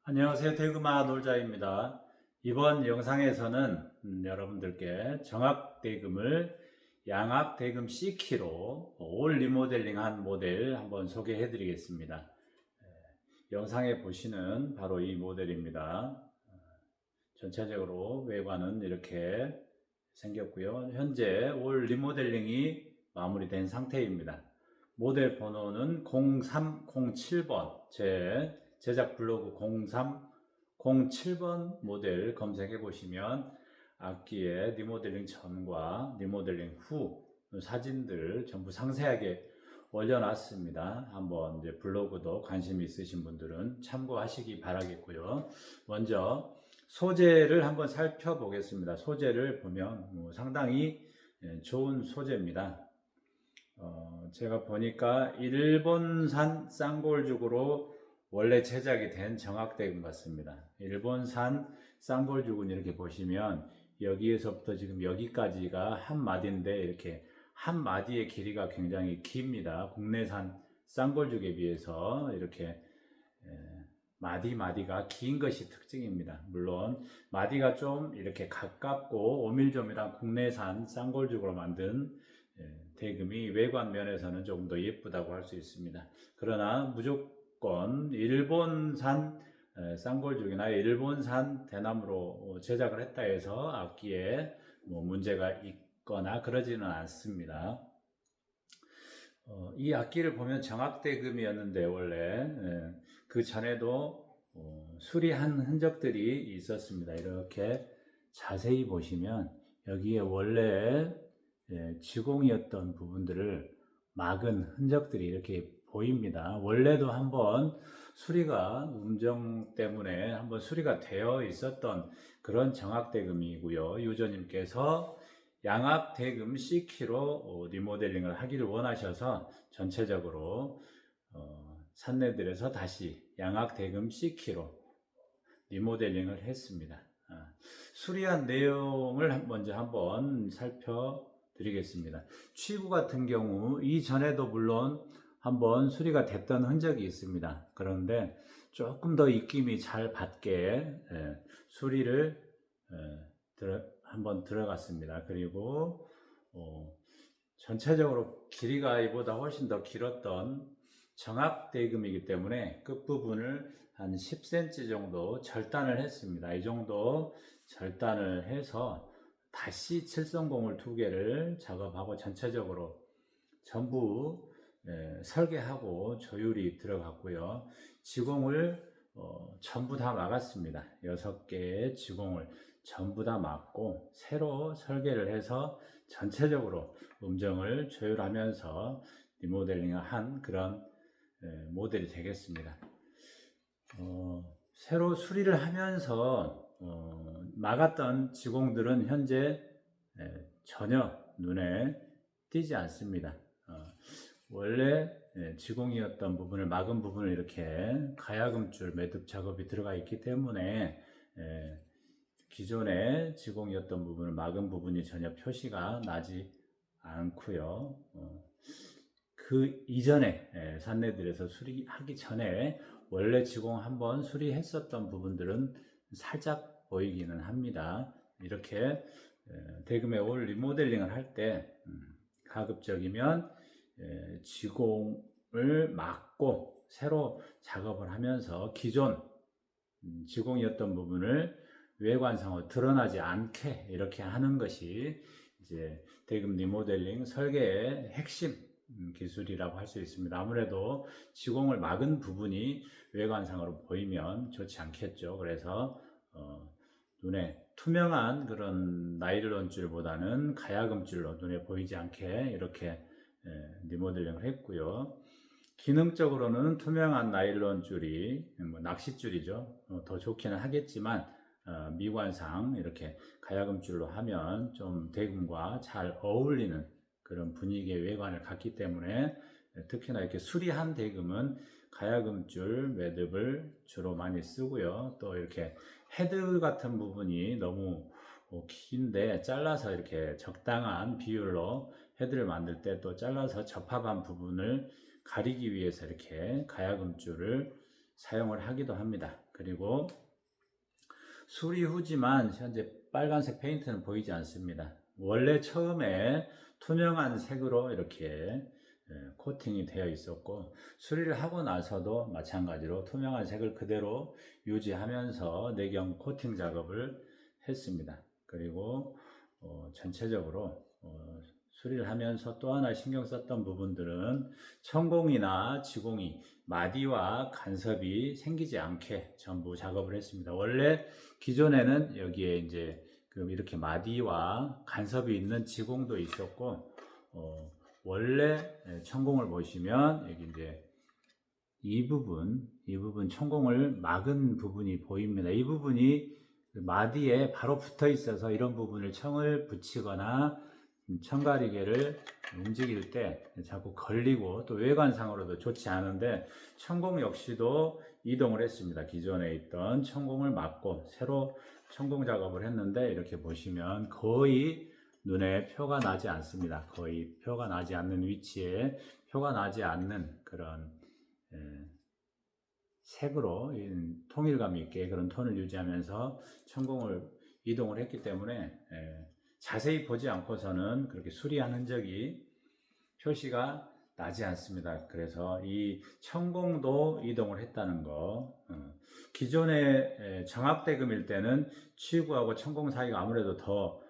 안녕하세요. 대금아 놀자입니다. 이번 영상에서는 여러분들께 정압대금을 양압대금 C키로 올 리모델링한 모델 한번 소개해 드리겠습니다. 영상에 보시는 바로 이 모델입니다. 전체적으로 외관은 이렇게 생겼고요. 현재 올 리모델링이 마무리된 상태입니다. 모델 번호는 0307번, 제 제작 블로그 0307번 모델 검색해 보시면 악기의 리모델링 전과 리모델링 후 사진들 전부 상세하게 올려놨습니다. 한번 이제 블로그도 관심 있으신 분들은 참고하시기 바라겠고요. 먼저 소재를 한번 살펴보겠습니다. 소재를 보면 상당히 좋은 소재입니다. 제가 보니까 일본산 쌍골죽으로 원래 제작이 된 정악대금 같습니다. 일본산 쌍골죽은 이렇게 보시면 여기에서부터 지금 여기까지가 한 마디인데 이렇게 한 마디의 길이가 굉장히 깁니다. 국내산 쌍골죽에 비해서 이렇게 마디가 긴 것이 특징입니다. 물론 마디가 좀 이렇게 가깝고 오밀조밀한 국내산 쌍골죽으로 만든 대금이 외관 면에서는 조금 더 예쁘다고 할 수 있습니다. 그러나 무조건 일본산 쌍골죽이나 일본산 대나무로 제작을 했다 해서 악기에 문제가 있거나 그러지는 않습니다. 이 악기를 보면 정악대금이었는데 원래 그 전에도 수리한 흔적들이 있었습니다. 이렇게 자세히 보시면 여기에 원래 지공이었던 부분들을 막은 흔적들이 이렇게 보입니다. 원래도 한번 수리가 음정 때문에 한번 수리가 되어 있었던 그런 정악대금이고요. 유저님께서 양압대금 C키로 리모델링을 하기를 원하셔서 전체적으로 산내들에서 다시 양압대금 C키로 리모델링을 했습니다. 수리한 내용을 먼저 한번 살펴드리겠습니다. 취구 같은 경우 이전에도 물론 한번 수리가 됐던 흔적이 있습니다. 그런데 조금 더 입김이 잘 받게 수리를 한번 들어갔습니다. 그리고 전체적으로 길이가 이보다 훨씬 더 길었던 정압대금이기 때문에 끝부분을 한 10cm 정도 절단을 했습니다. 이 정도 절단을 해서 다시 7성공을 2개를 작업하고 전체적으로 전부 설계하고 조율이 들어갔고요. 지공을 전부 다 막았습니다. 6개의 지공을 전부 다 막고 새로 설계를 해서 전체적으로 음정을 조율하면서 리모델링을 한 그런 모델이 되겠습니다. 새로 수리를 하면서 막았던 지공들은 현재 전혀 눈에 띄지 않습니다. 원래 지공이었던 부분을 막은 부분을 이렇게 가야금줄 매듭 작업이 들어가 있기 때문에 기존에 지공이었던 부분을 막은 부분이 전혀 표시가 나지 않고요. 그 이전에 산내들에서 수리하기 전에 원래 지공 한번 수리했었던 부분들은 살짝 보이기는 합니다. 이렇게 대금에 올 리모델링을 할 때 가급적이면 지공을 막고 새로 작업을 하면서 기존 지공이었던 부분을 외관상으로 드러나지 않게 이렇게 하는 것이 이제 대금 리모델링 설계의 핵심 기술이라고 할 수 있습니다. 아무래도 지공을 막은 부분이 외관상으로 보이면 좋지 않겠죠. 그래서 눈에 투명한 그런 나일론 줄보다는 가야금 줄로 눈에 보이지 않게 이렇게 리모델링을 했고요. 기능적으로는 투명한 나일론 줄이 낚싯줄이죠. 더 좋기는 하겠지만 미관상 이렇게 가야금 줄로 하면 좀 대금과 잘 어울리는 그런 분위기의 외관을 갖기 때문에 특히나 이렇게 수리한 대금은 가야금줄 매듭을 주로 많이 쓰고요. 또 이렇게 헤드 같은 부분이 너무 긴데 잘라서 이렇게 적당한 비율로 헤드를 만들 때 또 잘라서 접합한 부분을 가리기 위해서 이렇게 가야금줄을 사용을 하기도 합니다. 그리고 수리 후지만 현재 빨간색 페인트는 보이지 않습니다. 원래 처음에 투명한 색으로 이렇게 코팅이 되어 있었고, 수리를 하고 나서도 마찬가지로 투명한 색을 그대로 유지하면서 내경 코팅 작업을 했습니다. 그리고 전체적으로 수리를 하면서 또 하나 신경 썼던 부분들은 천공이나 지공이 마디와 간섭이 생기지 않게 전부 작업을 했습니다. 원래 기존에는 여기에 이제 이렇게 마디와 간섭이 있는 지공도 있었고, 원래 천공을 보시면 여기 이제 이 부분 천공을 막은 부분이 보입니다. 이 부분이 마디에 바로 붙어 있어서 이런 부분을 청을 붙이거나 청가리개를 움직일 때 자꾸 걸리고 또 외관상으로도 좋지 않은데, 천공 역시도 이동을 했습니다. 기존에 있던 천공을 막고 새로 천공 작업을 했는데, 이렇게 보시면 거의 눈에 표가 나지 않습니다. 거의 표가 나지 않는 위치에 표가 나지 않는 그런 색으로 통일감 있게 그런 톤을 유지하면서 천공을 이동을 했기 때문에 자세히 보지 않고서는 그렇게 수리한 흔적이 표시가 나지 않습니다. 그래서 이 천공도 이동을 했다는 거. 기존의 정압대금일 때는 치구하고 천공 사이가 아무래도 더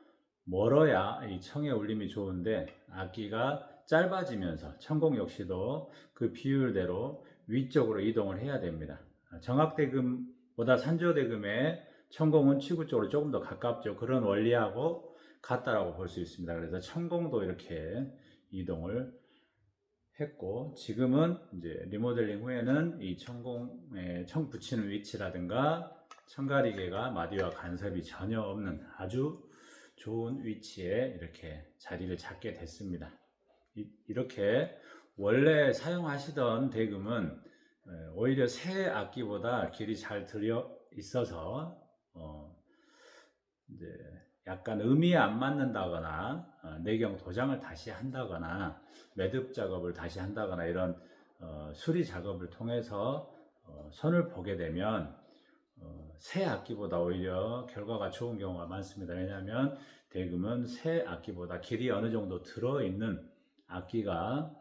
멀어야 이 청의 울림이 좋은데, 악기가 짧아지면서 천공 역시도 그 비율대로 위쪽으로 이동을 해야 됩니다. 정압대금보다 산조대금의 천공은 치구 쪽으로 조금 더 가깝죠. 그런 원리하고 같다라고 볼 수 있습니다. 그래서 천공도 이렇게 이동을 했고, 지금은 이제 리모델링 후에는 이 천공에 청 붙이는 위치라든가 청가리개가 마디와 간섭이 전혀 없는 아주 좋은 위치에 이렇게 자리를 잡게 됐습니다. 이렇게 원래 사용하시던 대금은 오히려 새 악기보다 길이 잘 들여 있어서 이제 약간 음이 안 맞는다거나 내경 도장을 다시 한다거나 매듭 작업을 다시 한다거나 이런 수리 작업을 통해서 선을 보게 되면 새 악기보다 오히려 결과가 좋은 경우가 많습니다. 왜냐하면 대금은 새 악기보다 길이 어느 정도 들어있는 악기가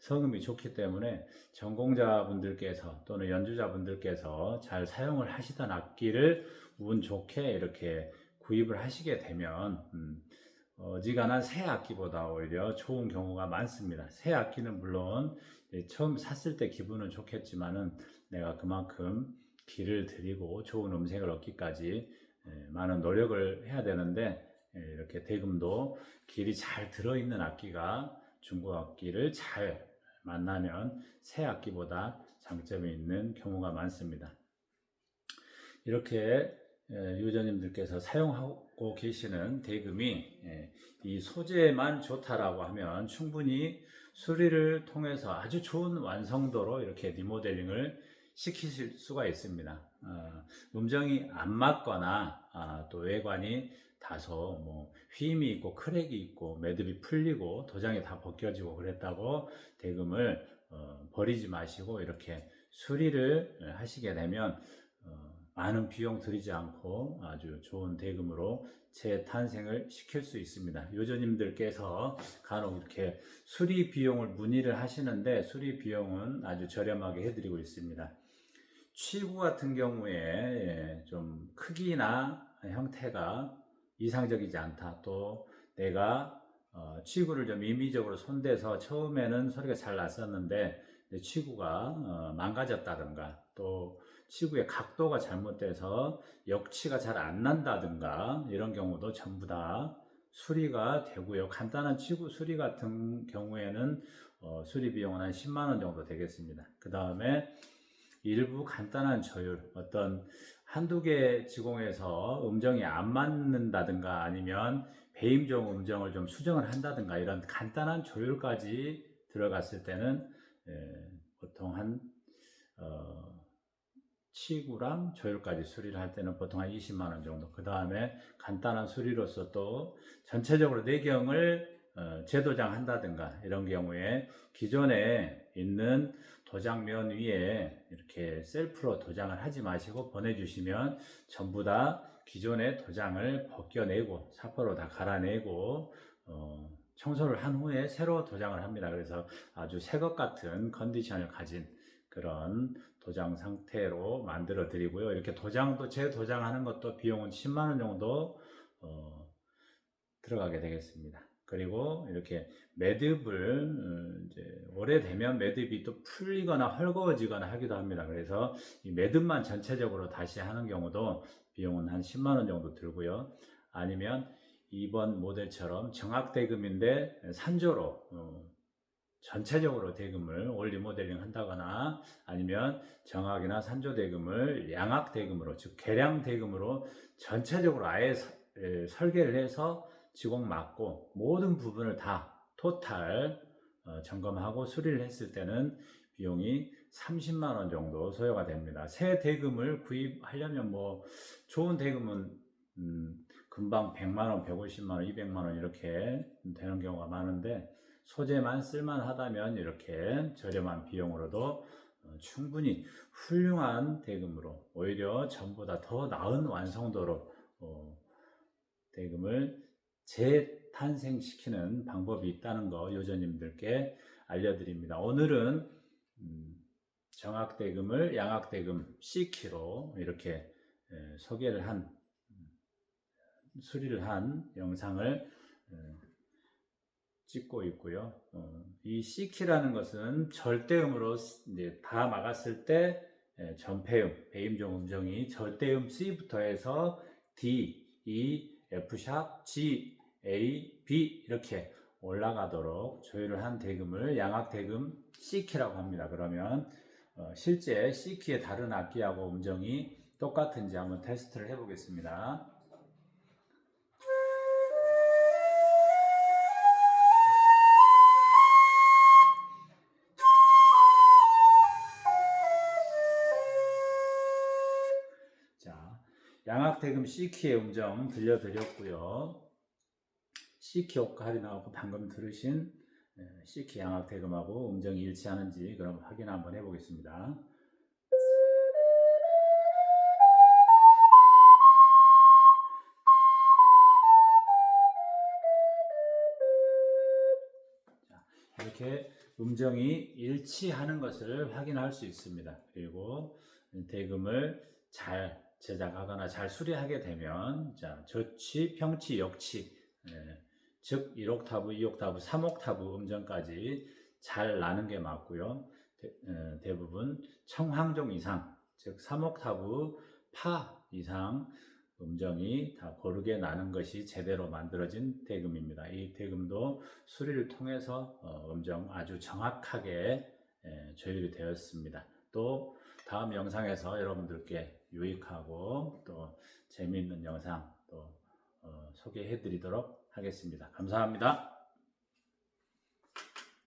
성음이 좋기 때문에 전공자분들께서 또는 연주자분들께서 잘 사용을 하시던 악기를 운 좋게 이렇게 구입을 하시게 되면 어지간한 새 악기보다 오히려 좋은 경우가 많습니다. 새 악기는 물론 처음 샀을 때 기분은 좋겠지만은 내가 그만큼 길을 들이고 좋은 음색을 얻기까지 많은 노력을 해야 되는데, 이렇게 대금도 길이 잘 들어있는 악기가 중고 악기를 잘 만나면 새 악기보다 장점이 있는 경우가 많습니다. 이렇게 유저님들께서 사용하고 계시는 대금이 이 소재만 좋다라고 하면 충분히 수리를 통해서 아주 좋은 완성도로 이렇게 리모델링을 시키실 수가 있습니다. 음정이 안 맞거나 또 외관이 다소 뭐 휘임이 있고 크랙이 있고 매듭이 풀리고 도장이 다 벗겨지고 그랬다고 대금을 버리지 마시고 이렇게 수리를 하시게 되면 많은 비용 들이지 않고 아주 좋은 대금으로 재탄생을 시킬 수 있습니다. 요조님들께서 간혹 이렇게 수리 비용을 문의를 하시는데, 수리 비용은 아주 저렴하게 해드리고 있습니다. 치구 같은 경우에 좀 크기나 형태가 이상적이지 않다, 또 내가 치구를 좀 임의적으로 손대서 처음에는 소리가 잘 났었는데 치구가 망가졌다든가, 또 치구의 각도가 잘못돼서 역치가 잘 안 난다든가 이런 경우도 전부 다 수리가 되고요. 간단한 치구 수리 같은 경우에는 수리 비용은 한 10만원 정도 되겠습니다. 그 다음에 일부 간단한 조율, 어떤 한두 개 지공에서 음정이 안 맞는다든가 아니면 배임종 음정을 좀 수정을 한다든가 이런 간단한 조율까지 들어갔을 때는 보통 한 치구랑 조율까지 수리를 할 때는 보통 한 20만원 정도. 그 다음에 간단한 수리로서 또 전체적으로 내경을 재도장 한다든가 이런 경우에 기존에 있는 도장면 위에 이렇게 셀프로 도장을 하지 마시고 보내주시면 전부 다 기존의 도장을 벗겨내고 사포로 다 갈아내고 청소를 한 후에 새로 도장을 합니다. 그래서 아주 새 것 같은 컨디션을 가진 그런 도장 상태로 만들어 드리고요. 이렇게 도장도 재도장하는 것도 비용은 10만 원 정도 들어가게 되겠습니다. 그리고 이렇게 매듭을 이제 오래되면 매듭이 또 풀리거나 헐거워지거나 하기도 합니다. 그래서 이 매듭만 전체적으로 다시 하는 경우도 비용은 한 10만 원 정도 들고요. 아니면 이번 모델처럼 정확대금인데 산조로 전체적으로 대금을 올리 모델링 한다거나 아니면 정확이나 산조 대금을 양악 대금으로 즉 계량 대금으로 전체적으로 아예 설계를 해서 지공 맞고 모든 부분을 다 토탈 점검하고 수리를 했을 때는 비용이 30만 원 정도 소요가 됩니다. 새 대금을 구입하려면 뭐 좋은 대금은 금방 100만 원, 150만 원, 200만 원 이렇게 되는 경우가 많은데 소재만 쓸만하다면 이렇게 저렴한 비용으로도 충분히 훌륭한 대금으로 오히려 전보다 더 나은 완성도로 대금을 재탄생시키는 방법이 있다는 거 요조님들께 알려드립니다. 오늘은 정확대금을 양악대금 C키로 이렇게 소개를 한 수리를 한 영상을 찍고 있고요. 이 C키라는 것은 절대음으로 이제 다 막았을 때 전폐음, 배임종 음정이 절대음 C부터 해서 D, E, F 샵, G, A, B 이렇게 올라가도록 조율을 한 대금을 양악대금 C키라고 합니다. 그러면 실제 C키의 다른 악기하고 음정이 똑같은지 한번 테스트를 해보겠습니다. 자, 양악대금 C키의 음정 들려드렸고요. C키 효과리 나오고 방금 들으신 C키 양악대금하고 음정이 일치하는지 그럼 확인 한번 해보겠습니다. 자, 이렇게 음정이 일치하는 것을 확인할 수 있습니다. 그리고 대금을 잘 제작하거나 잘 수리하게 되면 자, 저치, 평치, 역치 즉 1옥타브, 2옥타브, 3옥타브 음정까지 잘 나는 게 맞고요. 대부분 청황종 이상, 즉 3옥타브 파 이상 음정이 다 고르게 나는 것이 제대로 만들어진 대금입니다. 이 대금도 수리를 통해서 음정 아주 정확하게 조율이 되었습니다. 또 다음 영상에서 여러분들께 유익하고 또 재미있는 영상 또 소개해 드리도록 하겠습니다. 감사합니다.